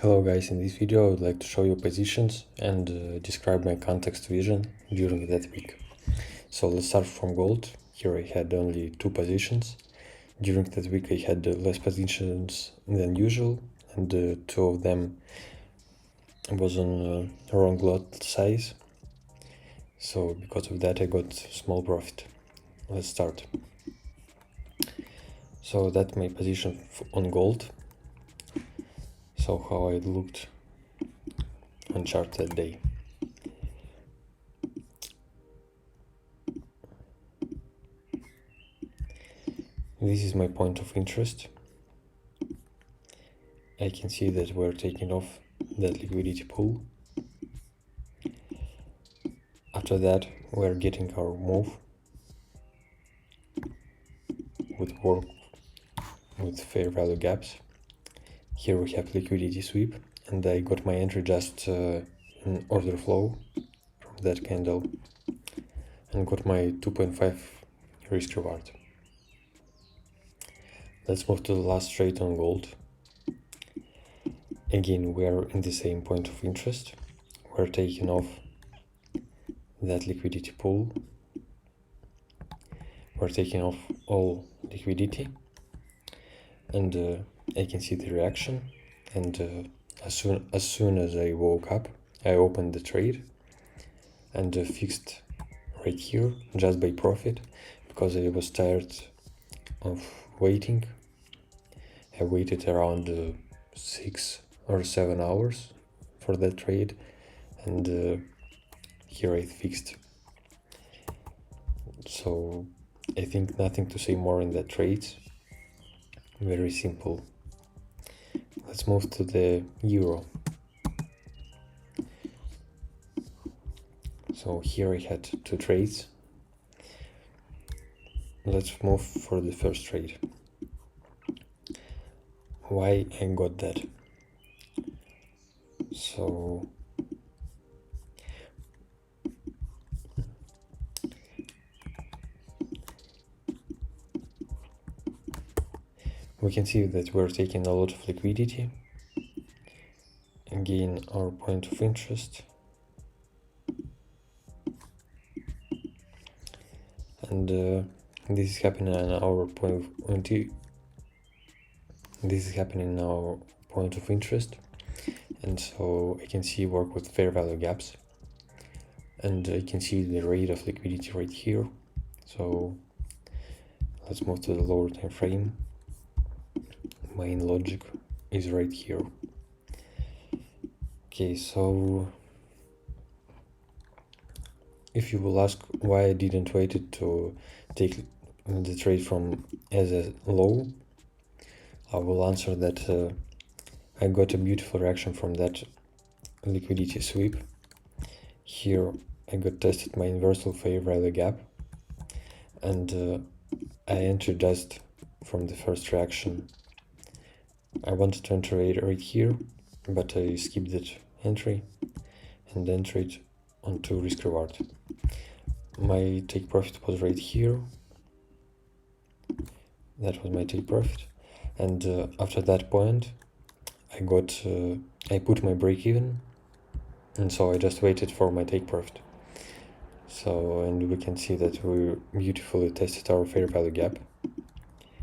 Hello guys, in this video I would like to show you positions and describe my context vision during that week. So let's start from gold. Here I had only 2 positions. During that week I had less positions than usual, and 2 of them was on wrong lot size. So because of that I got small profit. Let's start. So that's my position on gold. So how it looked on chart that day. This is my point of interest. I can see that we're taking off that liquidity pool. After that, we're getting our move with work with fair value gaps. Here we have liquidity sweep, and I got my entry just in order flow from that candle and got my 2.5 risk reward. Let's move to the last trade on gold. Again, we are in the same point of interest. We're taking off that liquidity pool. We're taking off all liquidity, and I can see the reaction. And as soon as I woke up, I opened the trade and fixed right here just by profit, because I was tired of waiting. I waited around 6 or 7 hours for that trade, and here I fixed. So I think nothing to say more in that trade. Very simple. Let's move to the euro. So here I had 2 trades. Let's move for the first trade. Why I got that? So we can see that we're taking a lot of liquidity. Again, our point of interest. And this is happening in our point of interest, and so I can see work with fair value gaps, and I can see the rate of liquidity right here. So let's move to the lower time frame. Main logic is right here. Okay, so if you will ask why I didn't wait to take the trade from as a low, I will answer that I got a beautiful reaction from that liquidity sweep. Here I got tested my inversal fair value gap, and I entered just from the first reaction. I wanted to enter right here, but I skipped that entry and entered onto risk reward. My take profit was right here. That was my take profit, and after that point I put my break even, and so I just waited for my take profit. So, and we can see that we beautifully tested our fair value gap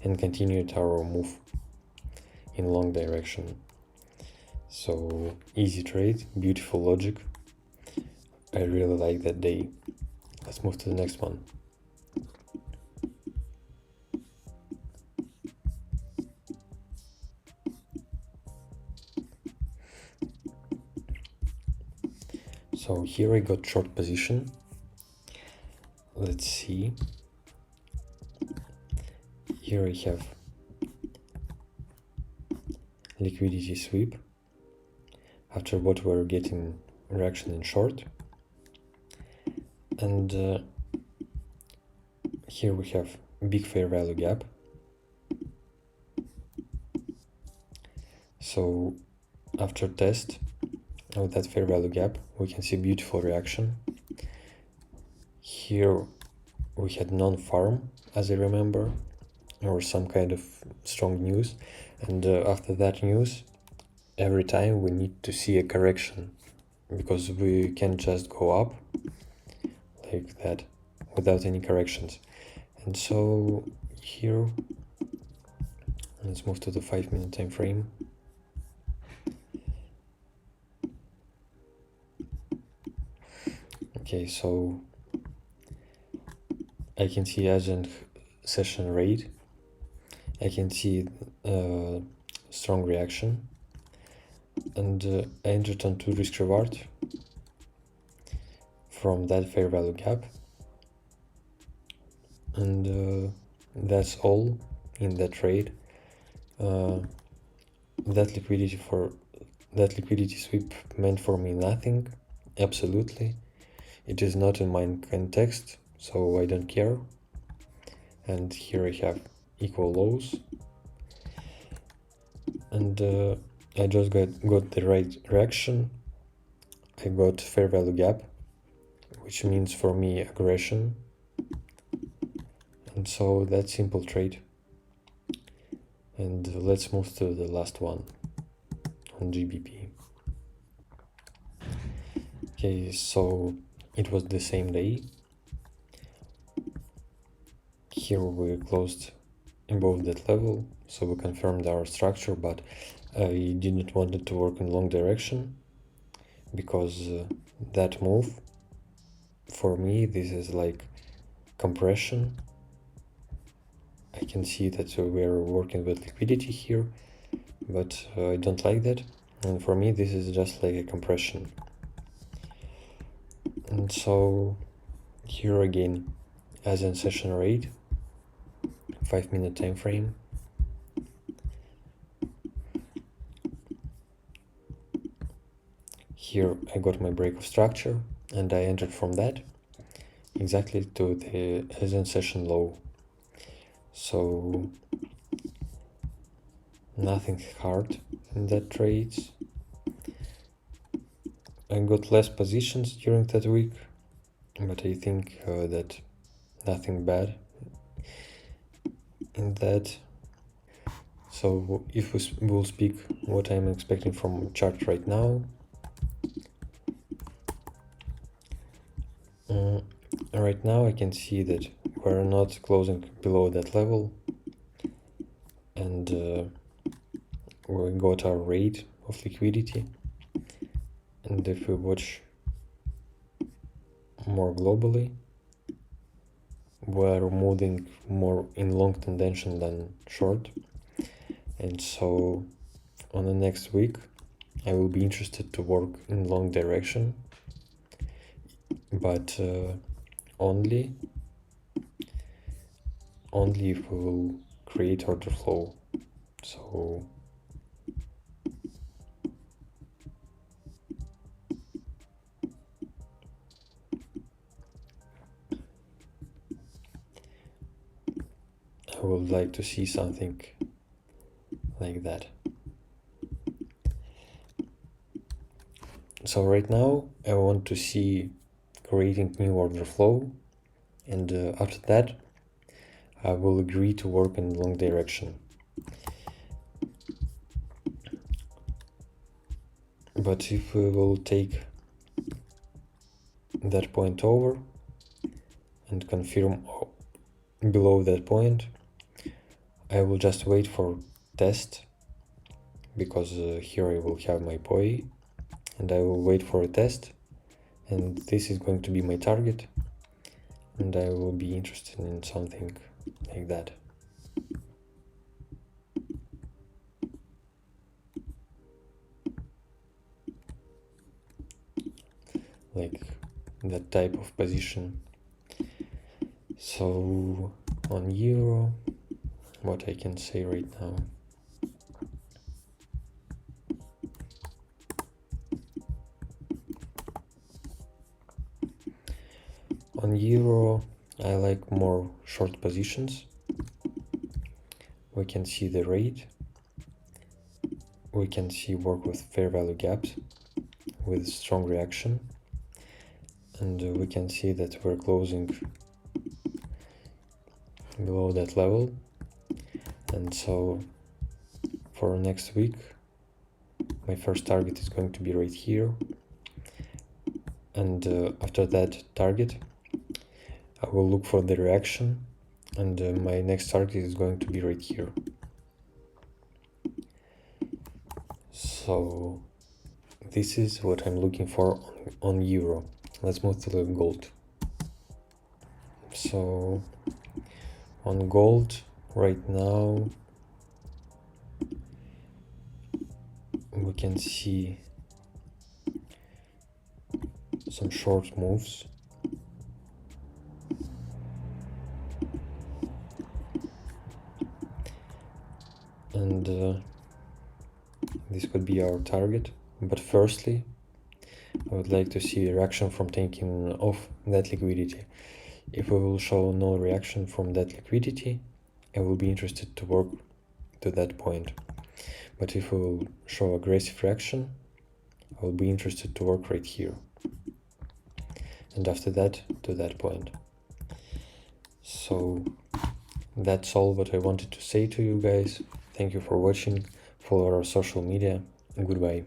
and continued our move in long direction. So easy trade, beautiful logic. I really like that day. Let's move to the next one. So here I got short position. Let's see. Here I have liquidity sweep. After what we're getting reaction in short. And here we have big fair value gap. So after test of that fair value gap, we can see beautiful reaction. Here we had non-farm, as I remember, or some kind of strong news, and after that news every time we need to see a correction, because we can't just go up like that without any corrections. And so here, let's move to the 5-minute time frame. Okay, so I can see agent session rate, I can see strong reaction, and I entered onto risk reward from that fair value gap, and that's all in that trade. That liquidity sweep meant for me nothing, absolutely. It is not in my context, so I don't care. And here I have equal lows, and I just got the right reaction. I got fair value gap, which means for me aggression, and so that's simple trade. And let's move to the last one on GBP. Okay, so it was the same day. Here we closed above that level, so we confirmed our structure, but I didn't want it to work in long direction, because that move, for me, this is like compression. I can see that we're working with liquidity here, but I don't like that, and for me this is just like a compression. And so here again, as in session rate, 5-minute time frame, here I got my break of structure, and I entered from that exactly to the as in session low. So nothing hard in that trades. I got less positions during that week, but I think that nothing bad in that. So if we'll speak what I'm expecting from chart right now, right now I can see that we're not closing below that level, and we got our rate of liquidity. And if we watch more globally, we're moving more in long tendency than short, and so on the next week I will be interested to work in long direction, but only if we will create order flow. So I would like to see something like that. So right now I want to see creating new order flow, and after that I will agree to work in long direction. But if we will take that point over and confirm below that point, I will just wait for test, because here I will have my POI, and I will wait for a test, and this is going to be my target, and I will be interested in something like that. Like that type of position. So on euro, what I can say right now. On euro, I like more short positions. We can see the rate. We can see work with fair value gaps with strong reaction. And we can see that we're closing below that level. And so for next week, my first target is going to be right here, and after that target I will look for the reaction, and my next target is going to be right here. So this is what I'm looking for on euro. Let's move to the gold. So on gold right now we can see some short moves, and this could be our target. But firstly, I would like to see a reaction from taking off that liquidity. If we will show no reaction from that liquidity, I will be interested to work to that point. But if we will show aggressive reaction, I will be interested to work right here. And after that, to that point. So that's all what I wanted to say to you guys. Thank you for watching. Follow our social media. Goodbye.